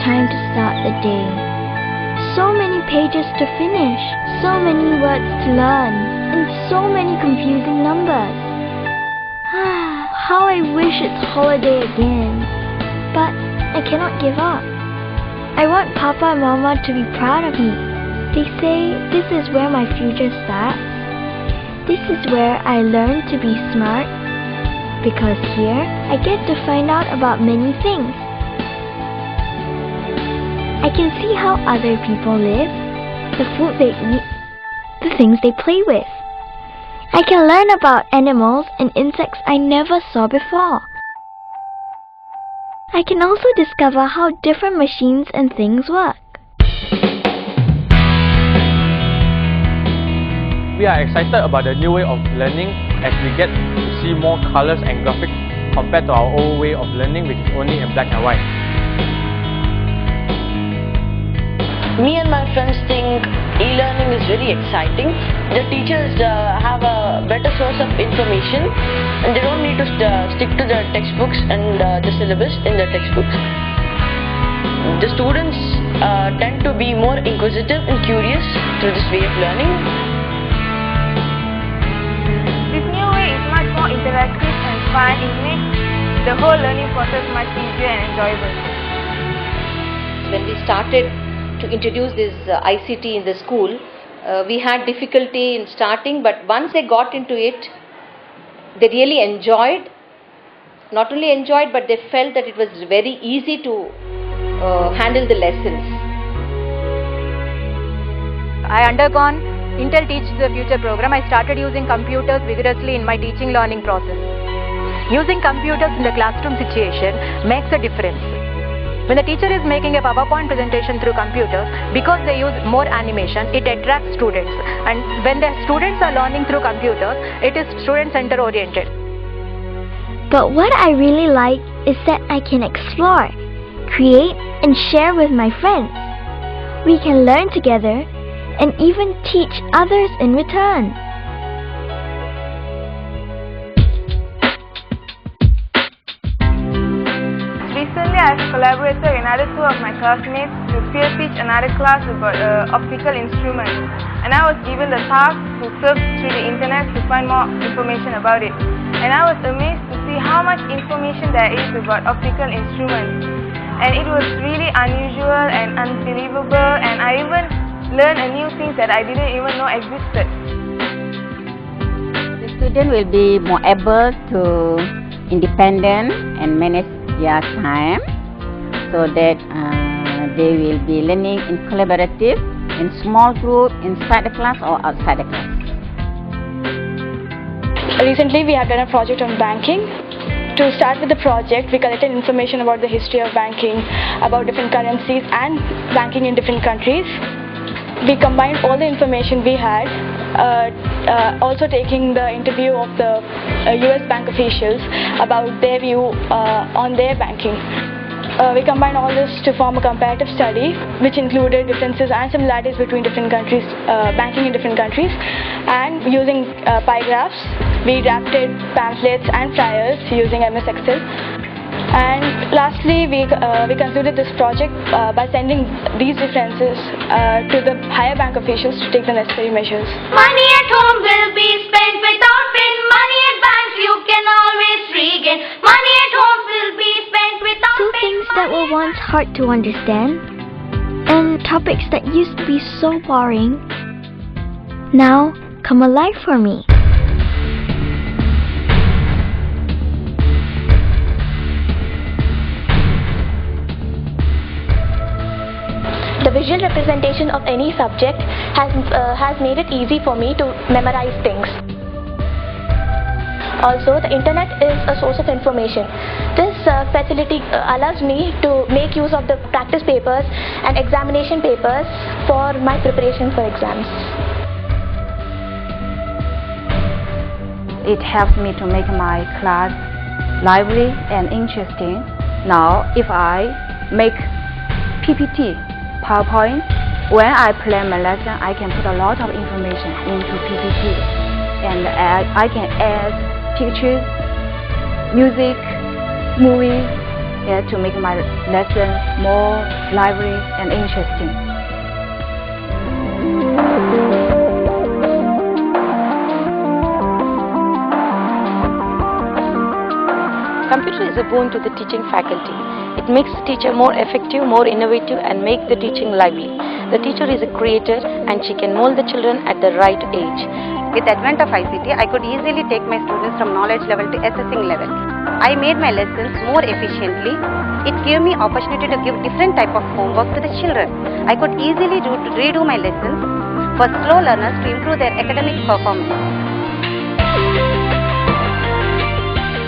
time to start the day. So many pages to finish, so many words to learn, and so many confusing numbers. How I wish it's holiday again. But I cannot give up. I want Papa and Mama to be proud of me. They say this is where my future starts. This is where I learn to be smart. Because here, I get to find out about many things. I can see how other people live, the food they eat, the things they play with. I can learn about animals and insects I never saw before. I can also discover how different machines and things work. We are excited about the new way of learning as we get to see more colors and graphics compared to our old way of learning, which is only in black and white. Me and my friends think e-learning is very exciting. The teachers have a better source of information and they don't need to stick to the textbooks and the syllabus in the textbooks. The students tend to be more inquisitive and curious through this way of learning. This new way is much more interactive and fun. It makes the whole learning process much easier and enjoyable. When we started to introduce this ICT in the school, we had difficulty in starting, but once they got into it, they really enjoyed. Not only enjoyed, but they felt that it was very easy to handle the lessons. I undergone Intel Teach the Future program. I started using computers vigorously in my teaching learning process. Using computers in the classroom situation makes a difference. When the teacher is making a PowerPoint presentation through computers, because they use more animation, it attracts students. And when the students are learning through computers, it is student-center oriented. But what I really like is that I can explore, create, and share with my friends. We can learn together and even teach others in return. Recently, I have collaborated with another two of my classmates to field teach another class about optical instruments. And I was given the task to surf through the internet to find more information about it. And I was amazed to see how much information there is about optical instruments. And it was really unusual and unbelievable, and I even learned a new things that I didn't even know existed. The student will be more able to independent and manage their time, so that they will be learning in collaborative, in small group, inside the class or outside the class. Recently we have done a project on banking. To start with the project, we collected information about the history of banking, about different currencies and banking in different countries. We combined all the information we had, also taking the interview of the US bank officials about their view on their banking. We combined all this to form a comparative study which included differences and similarities between different countries, banking in different countries, and using pie graphs, we drafted pamphlets and flyers using MS Excel. And lastly, we concluded this project by sending these differences to the higher bank officials to take the necessary measures. Money at home will be spent without pain. Money at banks you can always regain. Money at home will be spent without So pain. things that were once hard to understand, and topics that used to be so boring, now come alive for me. The visual representation of any subject has made it easy for me to memorize things. Also, the internet is a source of information. This facility allows me to make use of the practice papers and examination papers for my preparation for exams. It helps me to make my class lively and interesting. Now, if I make PPT, PowerPoint, when I plan my lesson, I can put a lot of information into PPT, and I can add pictures, music, movies, it to make my lesson more lively and interesting. Computer is a boon to the teaching faculty. It makes the teacher more effective, more innovative, and make the teaching lively. The teacher is a creator and she can mold the children at the right age. With the advent of ICT, I could easily take my students from knowledge level to assessing level. I made my lessons more efficiently. It gave me opportunity to give different type of homework to the children. I could easily redo my lessons for slow learners to improve their academic performance.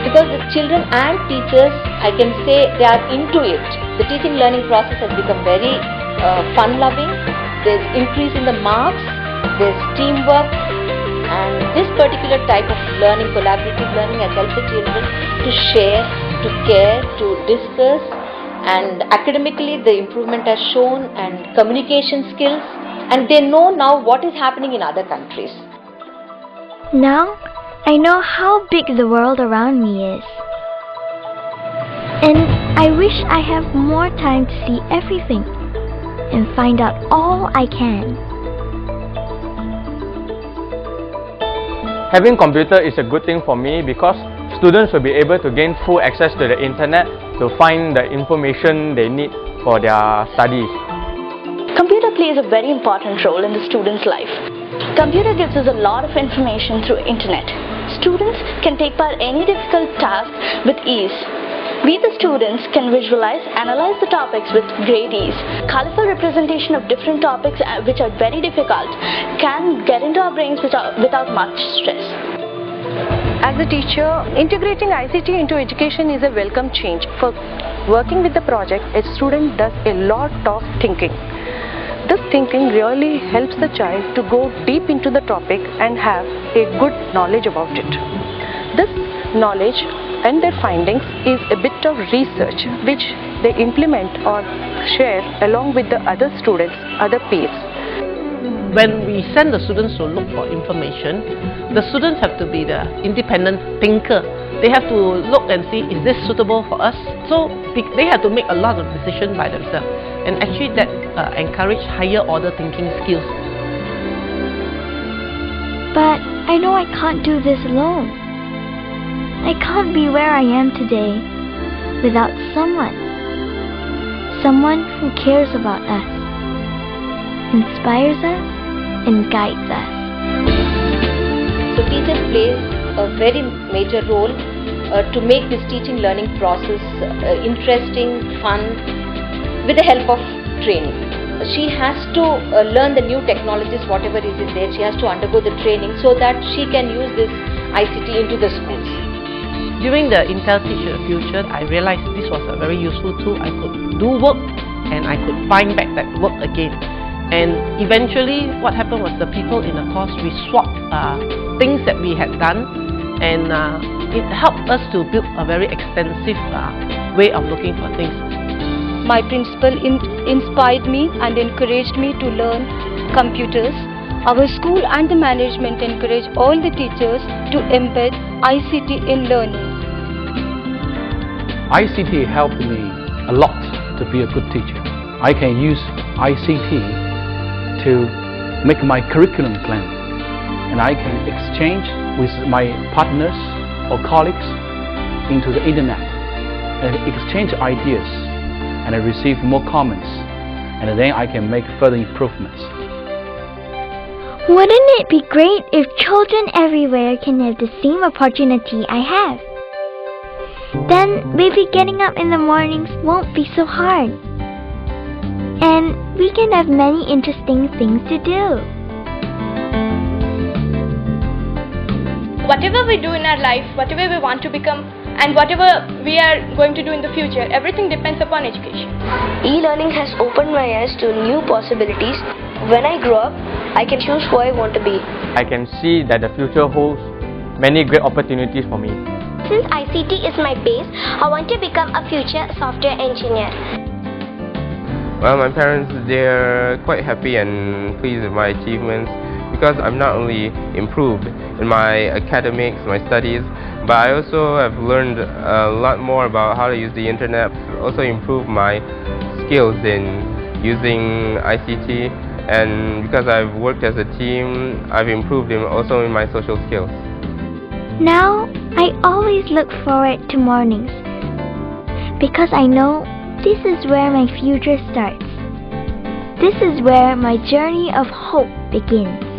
Because the children and teachers, I can say they are into it. The teaching learning process has become very fun-loving. There's increase in the marks, there's teamwork, and this particular type of learning, collaborative learning, has helped the children to share, to care, to discuss, and academically the improvement has shown, and communication skills, and they know now what is happening in other countries. Now, I know how big the world around me is. And I wish I have more time to see everything and find out all I can. Having computer is a good thing for me because students will be able to gain full access to the internet to find the information they need for their studies. Computer plays a very important role in the student's life. Computer gives us a lot of information through internet. Students can take part in any difficult task with ease. We the students can visualize, analyze the topics with great ease. Colorful representation of different topics which are very difficult can get into our brains without much stress. As a teacher, integrating ICT into education is a welcome change. For working with the project, a student does a lot of thinking. This thinking really helps the child to go deep into the topic and have a good knowledge about it. This knowledge and their findings is a bit of research which they implement or share along with the other students, other peers. When we send the students to look for information, the students have to be the independent thinker. They have to look and see, is this suitable for us? So they have to make a lot of decisions by themselves, and actually that encourage higher order thinking skills. But I know I can't do this alone. I can't be where I am today without someone who cares about us, inspires us, and guides us. So teachers play a very major role to make this teaching learning process interesting, fun, with the help of training. She has to learn the new technologies, whatever is in there. She has to undergo the training so that she can use this ICT into the schools. During the Intel Teach the Future, I realized this was a very useful tool. I could do work and I could find back that work again. And eventually what happened was the people in the course, we swapped things that we had done, and it helped us to build a very extensive way of looking for things. My principal inspired me and encouraged me to learn computers. Our school and the management encourage all the teachers to embed ICT in learning. ICT helped me a lot to be a good teacher. I can use ICT to make my curriculum plan, and I can exchange with my partners or colleagues into the internet and exchange ideas, and I receive more comments, and then I can make further improvements. Wouldn't it be great if children everywhere can have the same opportunity I have? Then maybe getting up in the mornings won't be so hard. And we can have many interesting things to do. Whatever we do in our life, whatever we want to become, and whatever we are going to do in the future, everything depends upon education. E-learning has opened my eyes to new possibilities. When I grow up, I can choose who I want to be. I can see that the future holds many great opportunities for me. Since ICT is my base, I want to become a future software engineer. Well, my parents, they're quite happy and pleased with my achievements because I'm not only improved in my academics, my studies, but I also have learned a lot more about how to use the internet, also improved my skills in using ICT, and because I've worked as a team, I've improved also in my social skills. Now, I always look forward to mornings because I know this is where my future starts. This is where my journey of hope begins.